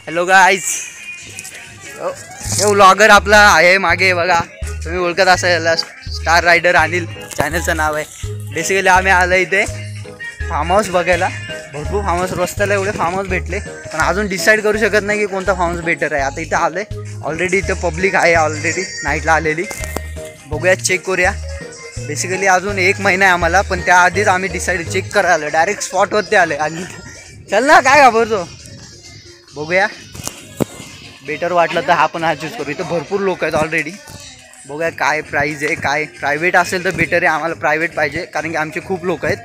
Hello guys, हे vlogger आपला आहे मागे बघा, तुम्ही ओळखत असाल, स्टार रायडर अनिल चॅनलचं नाव आहे. बेसिकली आम्ही आलो इथे फार्म हाऊस बघायला. भरपूर फार्म हाऊस रस्त्याला एवढे फार्म हाऊस भेटले, पण अजून डिसाईड करू शकत नाही की कोणता फार्म हाऊस बेटर आहे. आता इथे आलं आहे, ऑलरेडी इथं पब्लिक आहे, ऑलरेडी नाईटला आलेली. बघूया, चेक करूया. बेसिकली अजून 1 महिना आहे आम्हाला, पण त्याआधीच आम्ही डिसाईड चेक करायला आलो, डायरेक्ट स्पॉटवरती आले. आणि चल ना, काय घाबरतो, बघूया. बेटर वाटलं तर हा पण हा चूज करू. इथं भरपूर लोक आहेत ऑलरेडी. बघूया काय प्राईज आहे, काय प्रायव्हेट असेल तर बेटर आहे. आम्हाला प्रायव्हेट पाहिजे, कारण की आमचे खूप लोक आहेत.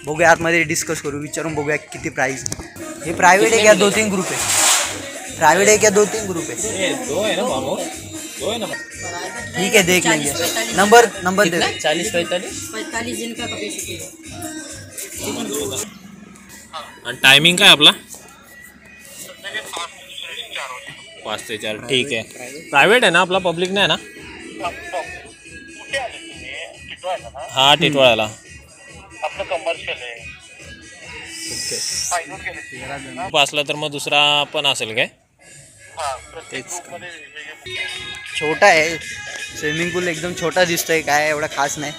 बघूया, आतमध्ये डिस्कस करू, विचारून बघूया किती प्राईज. हे प्रायव्हेट आहे क्या 2-3 ग्रुप आहे? प्रायव्हेट आहे क्या 2-3 ग्रुप आहे? दो है ना मामो, दो है ना. ठीक है, देख लेंगे. नंबर दे. 40-45 इनका कैपेसिटी है. आणि टायमिंग काय आपला? 5 ते 4. ठीक आहे. प्रायव्हेट आहे ना आपला, पब्लिक नाही ना? हा, टिटवाळ्याला. आपलं कमर्शियल आहे. असला तर मग दुसरा पण असेल काय? छोटा आहे स्विमिंग पूल, एकदम छोटा दिसतोय, काय एवढा खास नाही.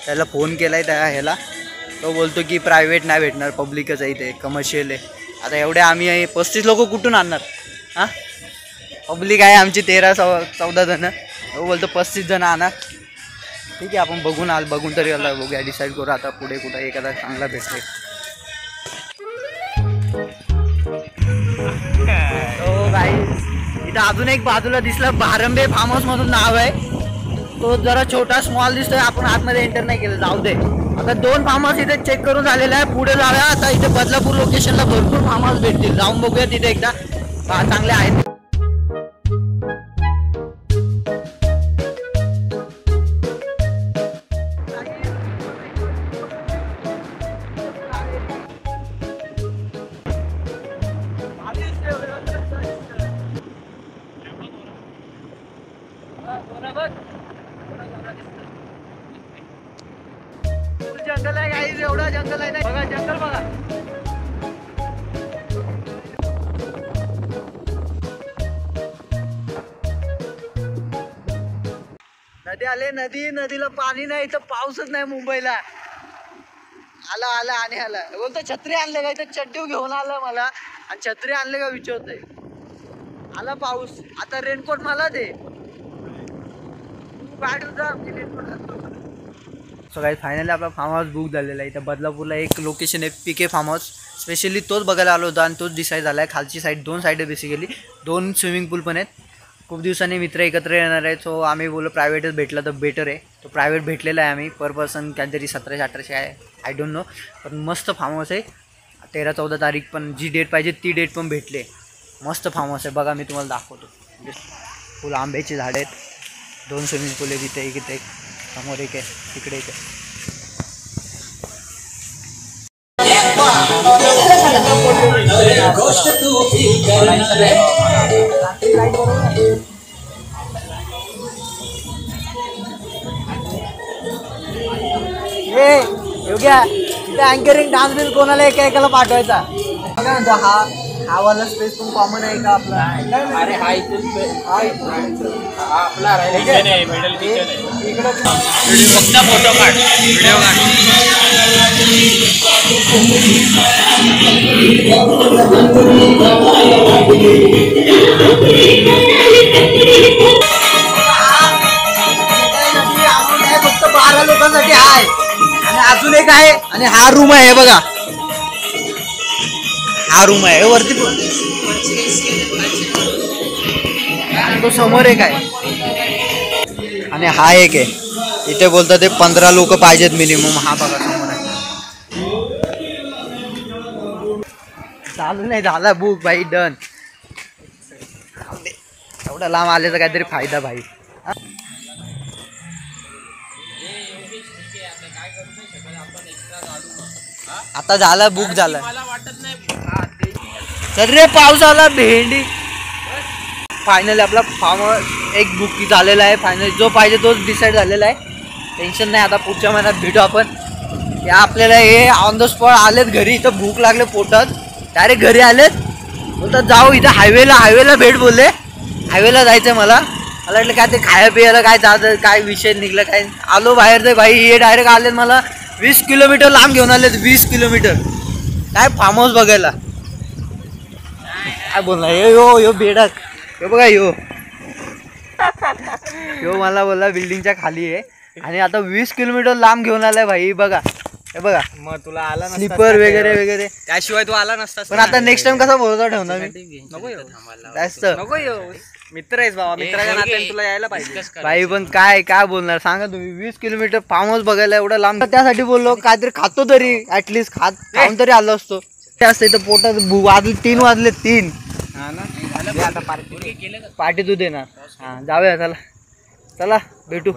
त्याला फोन केलाय त्या ह्याला, तो बोलतो की प्रायव्हेट नाही भेटणार, पब्लिकच आहे, इथे कमर्शियल आहे. आता एवढे आम्ही 35 लोक कुठून आणणार? हां, पब्लिक आहे आमची 13-14 जण, तो बोलतो 35 जण आणणार. ठीक आहे, आपण बघून तरी याला बघूया, डिसाईड करू आता पुढे कुठं एखादा चांगला भेटते. तो गाईस, इथं अजून एक बाजूला दिसला, भारंबे फार्म हाऊस मधून नाव आहे. तो जरा छोटा स्मॉल दिसतोय, आपण आतमध्ये एंटर नाही केलं, जाऊ दे. आता 2 फार्म हाऊस इथे चेक करून झालेलं आहे. पुढे जाऊया आता. इथे बदलापूर लोकेशनला भरपूर फार्म हाऊस भेटतील, जाऊन बघूया तिथे एकदा. चांगले आहेत. जंगल आहे गाईज, एवढा जंगल आहे ना, बघा जंगल बघा. नदी आले, नदीला पाणी नाही, तर पाऊसच नाही मुंबईला. आला आणि आला बोलतो छत्री आणले काय, तर चड्डी घेऊन आलं मला, आणि छत्री आणले का विचारतोय. आला पाऊस, आता रेनकोट मला दे. सो गाईज, फायनली आपला फार्म हाऊस बुक झालेला आहे. इथं बदलापूरला एक लोकेशन आहे, पीके फार्म हाऊस. स्पेशली तोच बघायला आलो होता आणि तोच डिसाईड झाला आहे. खालची साईड 2 साईड आहे, बेसिकली 2 स्विमिंग पूल पण आहेत. खूप दिवसांनी मित्र एकत्र येणार आहे, सो आम्ही बोललो प्रायव्हेटच भेटला तर बेटर आहे. तो प्रायव्हेट भेटलेला आहे. आम्ही पर पर्सन काहीतरी 1700-1800 आहे, आय डोंट नो, पण मस्त फार्म हाऊस आहे. 13-14 तारीख पण जी डेट पाहिजे ती डेट पण भेटले. मस्त फार्म हाऊस आहे, बघा मी तुम्हाला दाखवतो. फुल आंब्याची झाडं आहेत. 2 स्विमिंग पूल आहेत, इथे एक समोर एक आहे, तिकडे एक आहे. योग्या तिथे अँकरिंग डान्स बिल कोणाला एकाला पाठवायचा. बघा ना, हा वाला स्पेस पण कॉमन आहे का आपला? अरे हा इथून आपला फक्त फोटो काढ, व्हिडिओ काढ. फक्त 12 लोकांसाठी आहे, आणि अजून एक आहे, आणि हा रूम आहे बघा. हा रूम आहे वरती, तो समोर एक आहे, आणि हा एक आहे. इथे बोलतात ते 15 लोक पाहिजेत मिनिमम. हा बघा समोर आहे. चालू नाही झाला बुक भाई, डन. एवढा लांब आले तर काहीतरी फायदा भाई. आता झाला बुक झाला. तर रे पाऊस आला, भेंडी. फायनली आपला फार्म एक बुक झालेला आहे. फायनली जो पाहिजे तोच डिसाईड झालेला आहे. टेन्शन नाही, आता पुढच्या महिन्यात भेटू आपण. या आपल्याला हे ऑन द स्पॉट आलेत घरी. इथं भूक लागले पोटात, डायरेक्ट घरी आलेत. बोलतात जाऊ इथं हायवेला भेट बोलले. हायवेला जायचं मला वाटलं काय ते खाया पियाला काय जात काय विषय निघला काय. आलो बाहेर ते भाई हे डायरेक्ट आले मला 20 किलोमीटर लांब घेऊन आले. 20 किलोमीटर काय फार्म हाऊस बघायला. काय बोलणार यो बेडक यो बघा यो मला बोलला बिल्डिंगच्या खाली आहे आणि आता 20 किलोमीटर लांब घेऊन आलाय भाई. बघा हे बघा मग तुला आला स्लीपर वगैरे त्याशिवाय तू आला नसतास. पण आता नेक्स्ट टाइम कसा भरोसा ठेवणार मी. नको जास्त मित्र आहेस बाबा. मित्राच्या नात्याने तुला यायला पाहिजे. भाई पण काय बोलणार सांगा तुम्ही. 20 किलोमीटर फार्म हाऊस बघायला एवढं लांब. त्यासाठी बोललो काहीतरी खातो तरी ऍटलिस्ट खाऊन तरी आलो असतो. ते असतं इथं पोटात 3 वाजले 3. आता पार्टी पार्टी तू देणार. हा जाऊया चला भेटू.